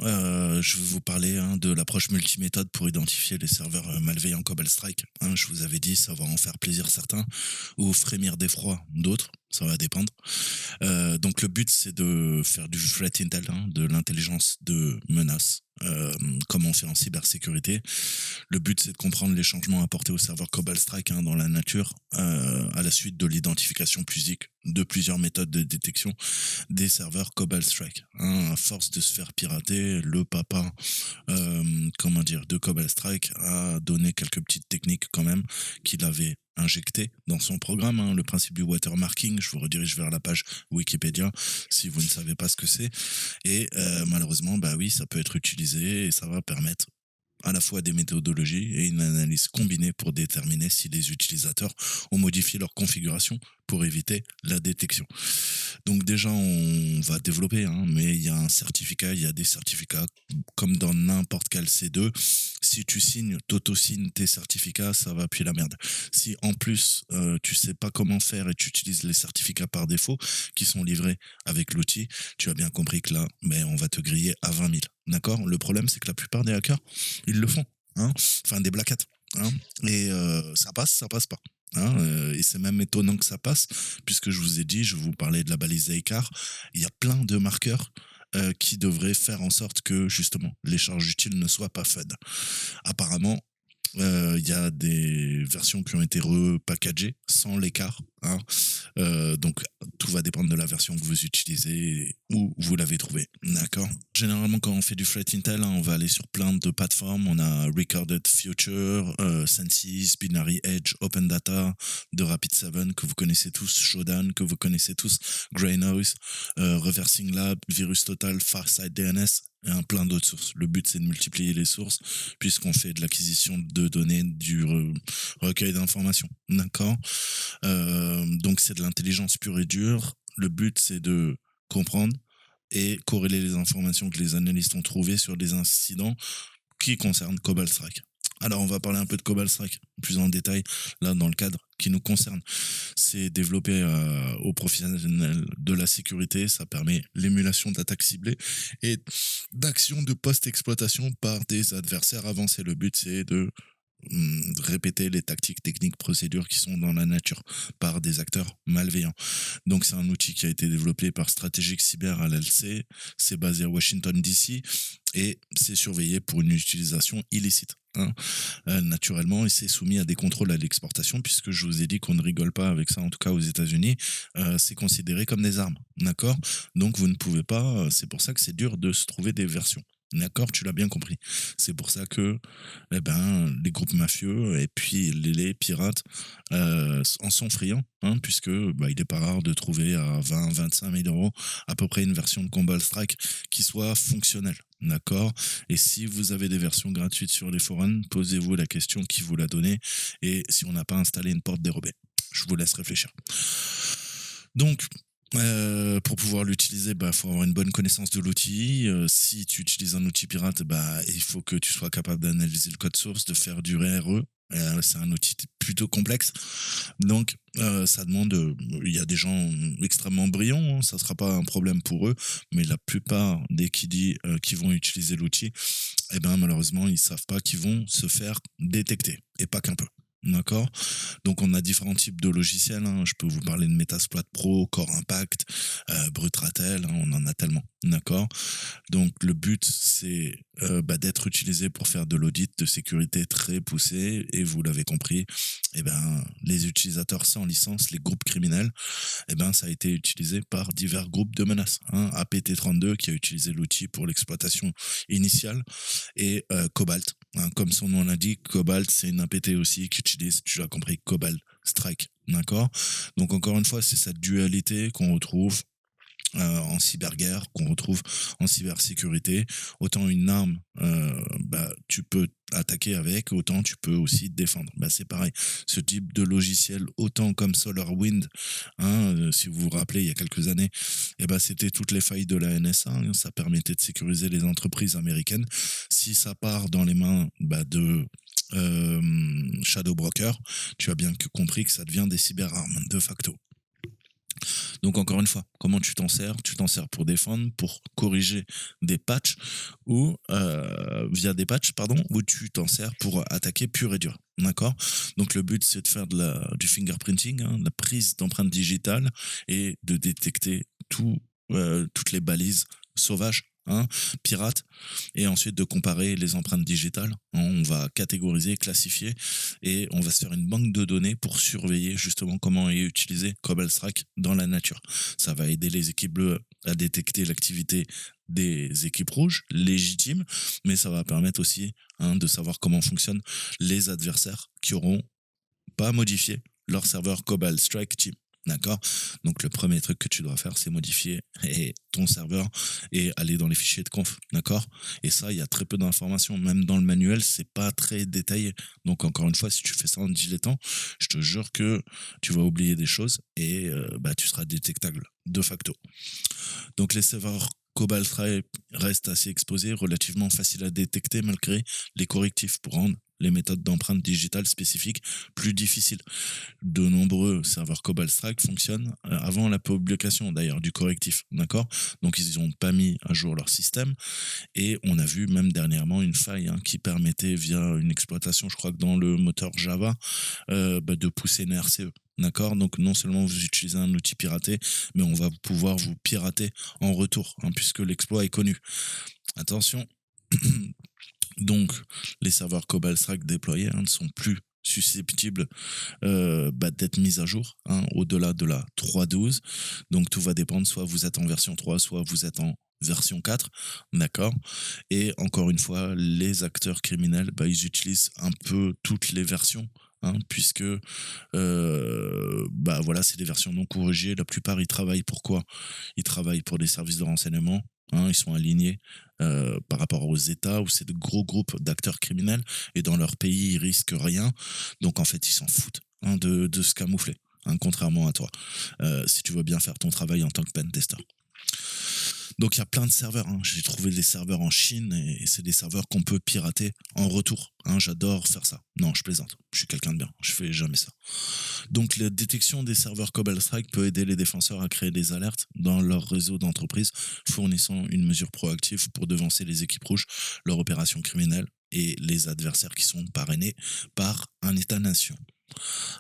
je vais vous parler de l'approche multiméthode pour identifier les serveurs malveillants Cobalt Strike. Je vous avais dit, ça va en faire plaisir certains ou frémir d'effroi d'autres. Ça va dépendre. Donc le but, c'est de faire du threat intel, de l'intelligence de menace, comme on fait en cybersécurité. Le but, c'est de comprendre les changements apportés au serveur Cobalt Strike dans la nature, à la suite de l'identification physique de plusieurs méthodes de détection des serveurs Cobalt Strike. À force de se faire pirater, le papa, de Cobalt Strike a donné quelques petites techniques quand même qu'il avait injecté dans son programme, le principe du watermarking. Je vous redirige vers la page Wikipédia si vous ne savez pas ce que c'est. Et malheureusement, bah oui, ça peut être utilisé et ça va permettre à la fois des méthodologies et une analyse combinée pour déterminer si les utilisateurs ont modifié leur configuration pour éviter la détection. Donc déjà, on va développer, mais il y a un certificat, il y a des certificats comme dans n'importe quel C2. Si tu signes, t'auto-signes tes certificats, ça va puis la merde. Si en plus, tu sais pas comment faire et tu utilises les certificats par défaut qui sont livrés avec l'outil, tu as bien compris que là, on va te griller à 20 000. D'accord. Le problème, c'est que la plupart des hackers, ils le font. Enfin, des black hats. Et ça passe pas. Et c'est même étonnant que ça passe, puisque je vous ai dit, je vous parlais de la balise Zeicar, il y a plein de marqueurs qui devraient faire en sorte que, justement, les charges utiles ne soient pas fun. Apparemment, il y a des versions qui ont été repackagées sans l'écart. Donc, tout va dépendre de la version que vous utilisez et où vous l'avez trouvé. D'accord. Généralement, quand on fait du threat intel, on va aller sur plein de plateformes. On a Recorded Future, Sensis, Binary Edge, Open Data, de Rapid7 que vous connaissez tous, Shodan que vous connaissez tous, Grey Noise, Reversing Lab, Virus Total, Farsight DNS et plein d'autres sources. Le but, c'est de multiplier les sources puisqu'on fait de l'acquisition de données, du recueil d'informations. D'accord. Donc, c'est de l'intelligence pure et dure. Le but, c'est de comprendre et corréler les informations que les analystes ont trouvées sur des incidents qui concernent Cobalt Strike. Alors, on va parler un peu de Cobalt Strike plus en détail, là, dans le cadre qui nous concerne. C'est développé aux professionnels de la sécurité. Ça permet l'émulation d'attaques ciblées et d'actions de post-exploitation par des adversaires avancés. Le but, c'est de répéter les tactiques, techniques, procédures qui sont dans la nature par des acteurs malveillants. Donc c'est un outil qui a été développé par Strategic Cyber LLC, c'est basé à Washington DC et c'est surveillé pour une utilisation illicite. Naturellement, et c'est soumis à des contrôles à l'exportation, puisque je vous ai dit qu'on ne rigole pas avec ça, en tout cas aux États-Unis, c'est considéré comme des armes, d'accord. Donc vous ne pouvez pas, c'est pour ça que c'est dur de se trouver des versions. D'accord, tu l'as bien compris. C'est pour ça que les groupes mafieux et puis les pirates en sont friands, puisque il n'est pas rare de trouver à 20-25 000 euros à peu près une version de Combat Strike qui soit fonctionnelle. D'accord. Et si vous avez des versions gratuites sur les forums, posez-vous la question qui vous l'a donné et si on n'a pas installé une porte dérobée. Je vous laisse réfléchir. Donc, pour pouvoir l'utiliser, faut avoir une bonne connaissance de l'outil. Si tu utilises un outil pirate, il faut que tu sois capable d'analyser le code source, de faire du RE. C'est un outil plutôt complexe. Donc, ça demande... Il y a des gens extrêmement brillants, ça ne sera pas un problème pour eux, mais la plupart des qui vont utiliser l'outil, malheureusement, ils ne savent pas qu'ils vont se faire détecter, et pas qu'un peu. D'accord. Donc on a différents types de logiciels. Je peux vous parler de Metasploit Pro, Core Impact, Brutratel. On en a tellement. D'accord. Donc le but c'est d'être utilisé pour faire de l'audit de sécurité très poussé. Et vous l'avez compris, les utilisateurs sans licence, les groupes criminels, ça a été utilisé par divers groupes de menaces. APT32 qui a utilisé l'outil pour l'exploitation initiale et Cobalt. Comme son nom l'indique, Cobalt, c'est une APT aussi qui utilise, tu l'as compris, Cobalt Strike. D'accord. Donc encore une fois, c'est cette dualité qu'on retrouve en cyberguerre, qu'on retrouve en cybersécurité. Autant une arme, tu peux attaquer avec, autant tu peux aussi te défendre. C'est pareil. Ce type de logiciel, autant comme SolarWind, si vous vous rappelez, il y a quelques années, c'était toutes les failles de la NSA. Ça permettait de sécuriser les entreprises américaines. Si ça part dans les mains de Shadow Broker, tu as bien compris que ça devient des cyberarmes de facto. Donc encore une fois, comment tu t'en sers? Tu t'en sers pour défendre, pour corriger des patchs ou via des patchs, pardon, ou tu t'en sers pour attaquer pur et dur. D'accord? Donc le but, c'est de faire du fingerprinting, hein, de la prise d'empreintes digitales et de détecter toutes les balises sauvages, hein, pirates, et ensuite de comparer les empreintes digitales. Hein. On va catégoriser, classifier, et on va se faire une banque de données pour surveiller justement comment est utilisé Cobalt Strike dans la nature. Ça va aider les équipes bleues à détecter l'activité des équipes rouges légitimes, mais ça va permettre aussi, hein, de savoir comment fonctionnent les adversaires qui auront pas modifié leur serveur Cobalt Strike Team. D'accord? Donc le premier truc que tu dois faire, c'est modifier ton serveur et aller dans les fichiers de conf. D'accord? Et ça, il y a très peu d'informations. Même dans le manuel, c'est pas très détaillé. Donc encore une fois, si tu fais ça en dilettant, je te jure que tu vas oublier des choses et bah, tu seras détectable de facto. Donc les serveurs Cobalt Strike restent assez exposés, relativement faciles à détecter malgré les correctifs pour rendre les méthodes d'empreinte digitale spécifiques plus difficiles. De nombreux serveurs Cobalt Strike fonctionnent avant la publication d'ailleurs du correctif, d'accord? Donc ils n'ont pas mis à jour leur système et on a vu même dernièrement une faille, hein, qui permettait via une exploitation, je crois que dans le moteur Java, bah, de pousser une RCE. D'accord? Donc non seulement vous utilisez un outil piraté, mais on va pouvoir vous pirater en retour, hein, puisque l'exploit est connu. Attention, donc les serveurs Cobalt Strike déployés, hein, ne sont plus susceptibles bah, d'être mis à jour, hein, au-delà de la 3.12. Donc tout va dépendre, soit vous êtes en version 3, soit vous êtes en version 4, d'accord? Et encore une fois, les acteurs criminels, bah, ils utilisent un peu toutes les versions. Hein, puisque bah voilà, c'est des versions non corrigées. La plupart, ils travaillent pour quoi? Ils travaillent pour des services de renseignement. Hein, ils sont alignés par rapport aux États où c'est de gros groupes d'acteurs criminels et dans leur pays, ils risquent rien. Donc en fait, ils s'en foutent, hein, de se camoufler, hein, contrairement à toi, si tu veux bien faire ton travail en tant que pentester. Donc il y a plein de serveurs, hein. J'ai trouvé des serveurs en Chine et c'est des serveurs qu'on peut pirater en retour. Hein, j'adore faire ça. Non, je plaisante. Je suis quelqu'un de bien. Je fais jamais ça. Donc la détection des serveurs Cobalt Strike peut aider les défenseurs à créer des alertes dans leur réseau d'entreprise, fournissant une mesure proactive pour devancer les équipes rouges, leur opération criminelle et les adversaires qui sont parrainés par un État-nation.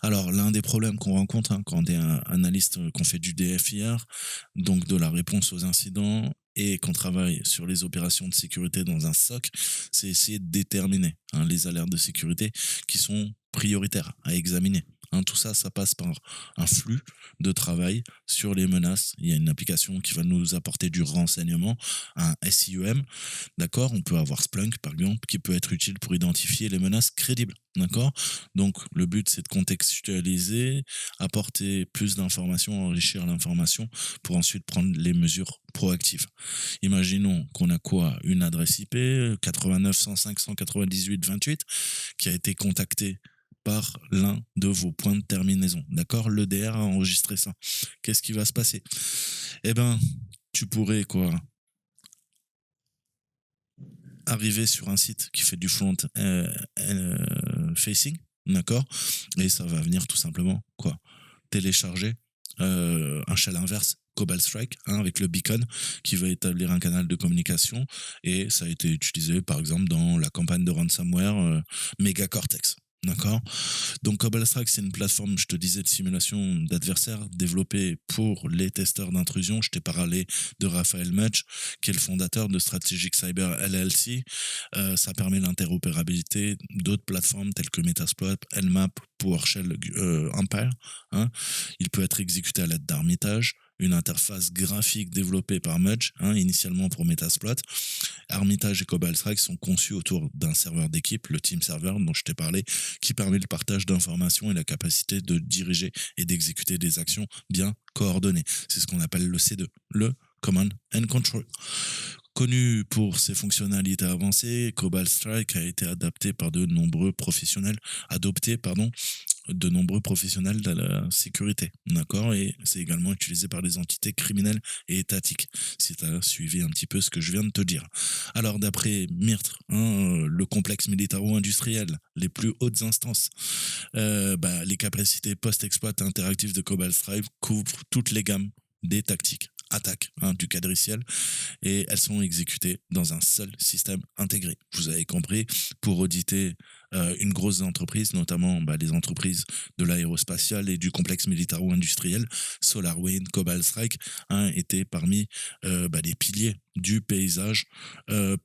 Alors, l'un des problèmes qu'on rencontre, hein, quand on est un analyste, qu'on fait du DFIR, donc de la réponse aux incidents, et qu'on travaille sur les opérations de sécurité dans un SOC, c'est essayer de déterminer, hein, les alertes de sécurité qui sont prioritaires à examiner. Hein, tout ça, ça passe par un flux de travail sur les menaces. Il y a une application qui va nous apporter du renseignement, un SIEM, d'accord? On peut avoir Splunk, par exemple, qui peut être utile pour identifier les menaces crédibles, d'accord? Donc, le but, c'est de contextualiser, apporter plus d'informations, enrichir l'information pour ensuite prendre les mesures proactives. Imaginons qu'on a quoi? Une adresse IP 89 105 198 28 qui a été contactée par l'un de vos points de terminaison. D'accord? L'EDR a enregistré ça. Qu'est-ce qui va se passer? Eh ben, tu pourrais quoi? Arriver sur un site qui fait du front facing, d'accord? Et ça va venir tout simplement quoi? Télécharger un shell inverse Cobalt Strike, hein, avec le beacon qui va établir un canal de communication et ça a été utilisé par exemple dans la campagne de ransomware Megacortex. D'accord? Donc Cobalt Strike, c'est une plateforme, je te disais, de simulation d'adversaires développée pour les testeurs d'intrusion. Je t'ai parlé de Raphaël Mutch, qui est le fondateur de Strategic Cyber LLC. Ça permet l'interopérabilité d'autres plateformes telles que Metasploit, Nmap, PowerShell, Empire. Hein. Il peut être exécuté à l'aide d'Armitage, une interface graphique développée par Mudge, hein, initialement pour Metasploit. Armitage et Cobalt Strike sont conçus autour d'un serveur d'équipe, le Team Server dont je t'ai parlé, qui permet le partage d'informations et la capacité de diriger et d'exécuter des actions bien coordonnées. C'est ce qu'on appelle le C2, le Command and Control. Connu pour ses fonctionnalités avancées, Cobalt Strike a été adopté par de nombreux professionnels de la sécurité, d'accord? Et c'est également utilisé par les entités criminelles et étatiques, si tu as suivi un petit peu ce que je viens de te dire. Alors, d'après MIRT, hein, le complexe militaro-industriel, les plus hautes instances, bah, les capacités post-exploit interactives de Cobalt Strike couvrent toutes les gammes des tactiques attaques du quadriciel et elles sont exécutées dans un seul système intégré. Vous avez compris, pour auditer une grosse entreprise, notamment les entreprises de l'aérospatiale et du complexe militaro-industriel, SolarWind, Cobalt Strike étaient parmi les piliers du paysage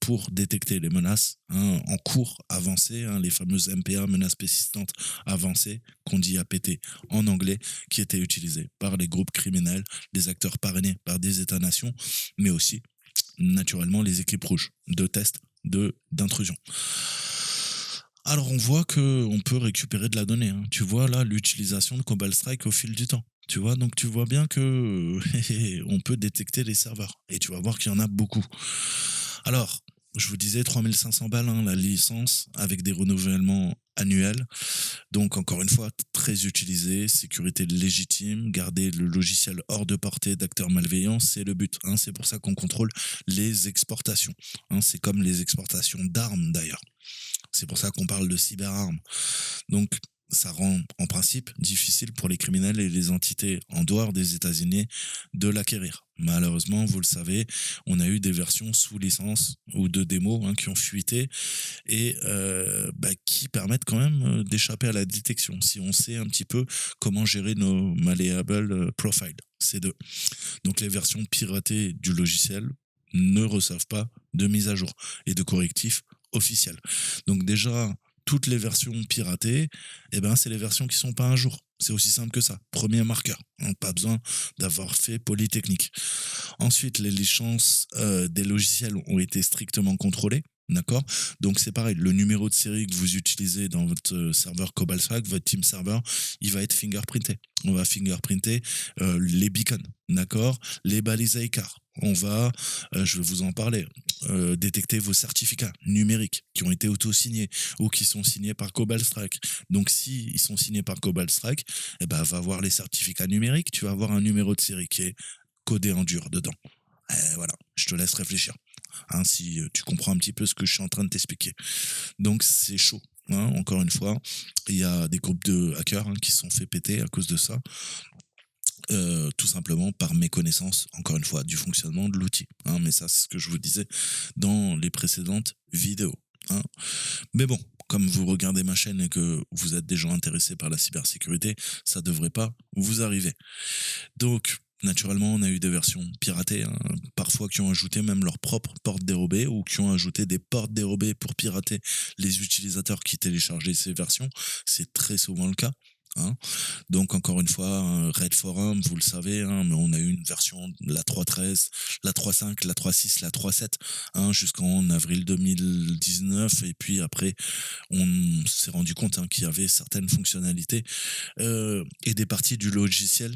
pour détecter les menaces en cours avancé, les fameuses MPA, menaces persistantes avancées, qu'on dit APT en anglais, qui étaient utilisées par les groupes criminels, les acteurs parrainés par des États-nations, mais aussi naturellement les équipes rouges de tests d'intrusion. Alors on voit que on peut récupérer de la donnée. Tu vois là l'utilisation de Cobalt Strike au fil du temps. Tu vois, donc tu vois bien que on peut détecter les serveurs et tu vas voir qu'il y en a beaucoup. Alors, je vous disais 3500 balles la licence avec des renouvellements annuels. Donc encore une fois, très utilisé, sécurité légitime, garder le logiciel hors de portée d'acteurs malveillants, c'est le but. C'est pour ça qu'on contrôle les exportations. C'est comme les exportations d'armes d'ailleurs. C'est pour ça qu'on parle de cyberarmes. Donc, ça rend en principe difficile pour les criminels et les entités en dehors des États-Unis de l'acquérir. Malheureusement, vous le savez, on a eu des versions sous licence ou de démos qui ont fuité et qui permettent quand même d'échapper à la détection si on sait un petit peu comment gérer nos malleable profiles, C2. Donc les versions piratées du logiciel ne reçoivent pas de mise à jour et de correctifs officiels. Donc déjà, toutes les versions piratées, c'est les versions qui sont pas à jour. C'est aussi simple que ça. Premier marqueur. Pas besoin d'avoir fait Polytechnique. Ensuite, les licences des logiciels ont été strictement contrôlées. D'accord. Donc c'est pareil, le numéro de série que vous utilisez dans votre serveur Cobalt Strike, votre team server, il va être fingerprinté. On va fingerprinter les beacons, d'accord, les balises ICAR. On va, je vais vous en parler, détecter vos certificats numériques qui ont été auto-signés ou qui sont signés par Cobalt Strike. Donc si ils sont signés par Cobalt Strike, va voir les certificats numériques, tu vas avoir un numéro de série qui est codé en dur dedans. Voilà, je te laisse réfléchir. Si tu comprends un petit peu ce que je suis en train de t'expliquer. Donc c'est chaud. Encore une fois, il y a des groupes de hackers qui se sont fait péter à cause de ça. Tout simplement par méconnaissance, encore une fois, du fonctionnement de l'outil. Mais ça, c'est ce que je vous disais dans les précédentes vidéos. Mais bon, comme vous regardez ma chaîne et que vous êtes des gens intéressés par la cybersécurité, ça devrait pas vous arriver. Donc, naturellement, on a eu des versions piratées, parfois qui ont ajouté même leurs propres portes dérobées ou qui ont ajouté des portes dérobées pour pirater les utilisateurs qui téléchargeaient ces versions. C'est très souvent le cas. Donc encore une fois, Red Forum, vous le savez, mais on a eu une version de la 3.13, la 3.5, la 3.6, la 3.7, jusqu'en avril 2019, et puis après on s'est rendu compte qu'il y avait certaines fonctionnalités et des parties du logiciel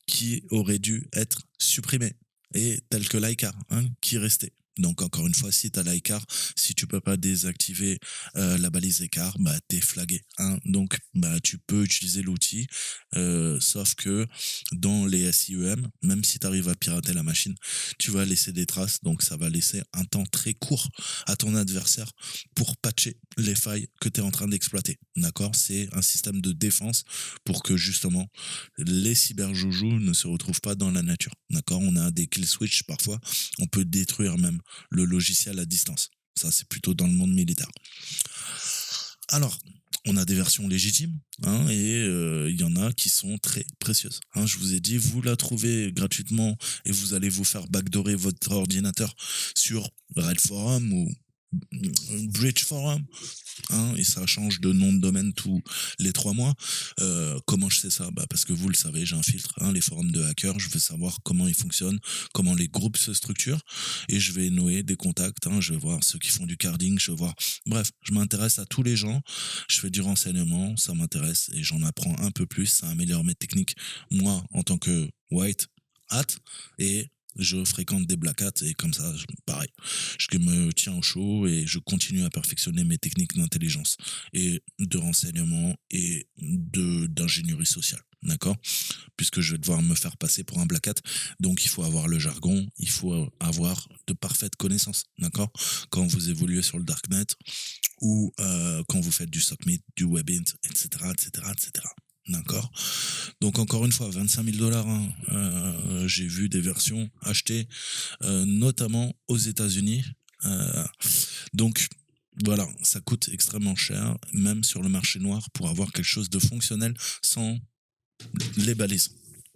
qui auraient dû être supprimées, et telles que l'ICAR qui restait. Donc encore une fois, si tu as l'ICAR, si tu peux pas désactiver la balise ICAR, t'es flagué. Donc tu peux utiliser l'outil, sauf que dans les SIEM, même si tu arrives à pirater la machine, tu vas laisser des traces, donc ça va laisser un temps très court à ton adversaire pour patcher les failles que tu es en train d'exploiter. D'accord. C'est un système de défense pour que justement les cyberjoujous ne se retrouvent pas dans la nature. D'accord. On a des kill switch parfois, on peut détruire même le logiciel à distance. Ça, c'est plutôt dans le monde militaire. Alors, on a des versions légitimes et il y en a qui sont très précieuses. Je vous ai dit, vous la trouvez gratuitement et vous allez vous faire backdoorer votre ordinateur sur Red Forum ou Bridge Forum, et ça change de nom de domaine tous les 3 mois. Comment je sais ça? Parce que vous le savez, j'ai un filtre, les forums de hackers, je veux savoir comment ils fonctionnent, comment les groupes se structurent, et je vais nouer des contacts, je vais voir ceux qui font du carding, je vais voir, bref, je m'intéresse à tous les gens, je fais du renseignement, ça m'intéresse, et j'en apprends un peu plus, ça améliore mes techniques, moi, en tant que white hat, et je fréquente des black hats et comme ça, pareil, je me tiens au chaud et je continue à perfectionner mes techniques d'intelligence et de renseignement et d'ingénierie sociale, d'accord? Puisque je vais devoir me faire passer pour un black hat, donc il faut avoir le jargon, il faut avoir de parfaites connaissances, d'accord? Quand vous évoluez sur le darknet ou quand vous faites du SOCMIT, du WebInt, etc., etc., etc. D'accord. Donc encore une fois, 25 000 dollars. J'ai vu des versions achetées, notamment aux États-Unis. Euh, donc voilà, ça coûte extrêmement cher, même sur le marché noir, pour avoir quelque chose de fonctionnel sans les balises.